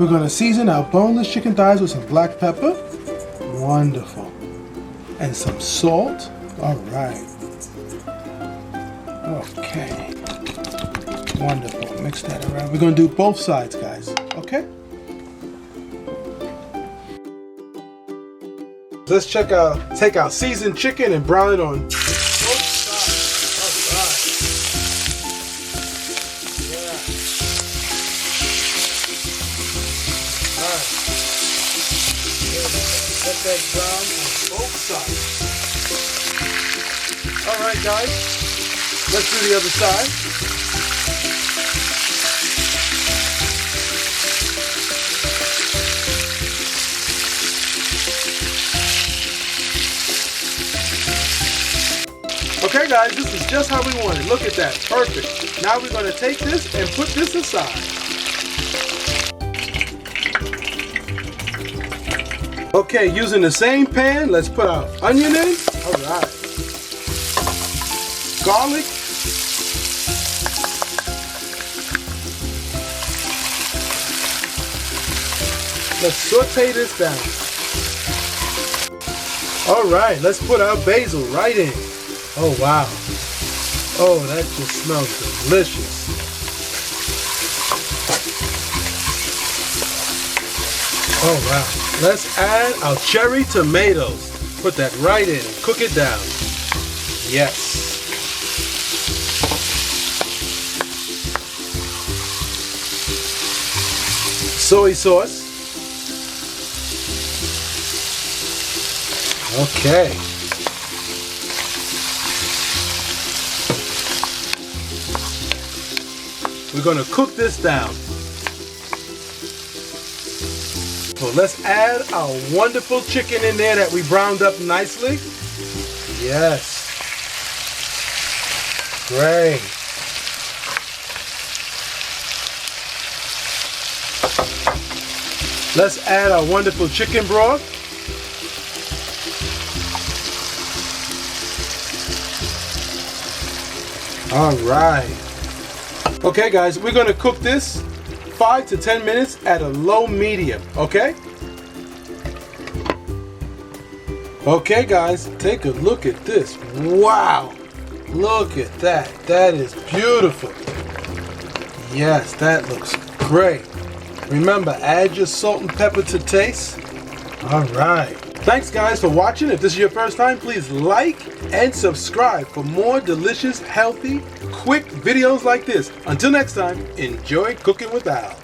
We're going to season our boneless chicken thighs with some black pepper. Wonderful. And some salt. All right. Okay. Wonderful. Mix that around. We're going to do both sides, guys. Okay? Let's take our seasoned chicken and brown it on both sides. All right. Yeah. All right. Let that brown on both sides. All right, guys. Let's do the other side. Okay guys, this is just how we want it. Look at that, perfect. Now we're going to take this and put this aside. Okay, using the same pan, let's put our onion in. All right. Garlic. Let's saute this down. All right, let's put our basil right in. Oh wow. Oh, that just smells delicious. Oh wow. Let's add our cherry tomatoes. Put that right in and cook it down. Yes. Soy sauce. Okay. We're going to cook this down. So let's add our wonderful chicken in there that we browned up nicely. Yes. Great. Let's add our wonderful chicken broth. All right. Okay guys, we're going to cook this 5 to 10 minutes at a low medium, okay? Okay guys, take a look at this. Wow, look at that. That is beautiful. Yes, that looks great. Remember, add your salt and pepper to taste. All right. Thanks guys for watching. If this is your first time, please like and subscribe for more delicious, healthy, quick videos like this. Until next time, enjoy cooking with Al.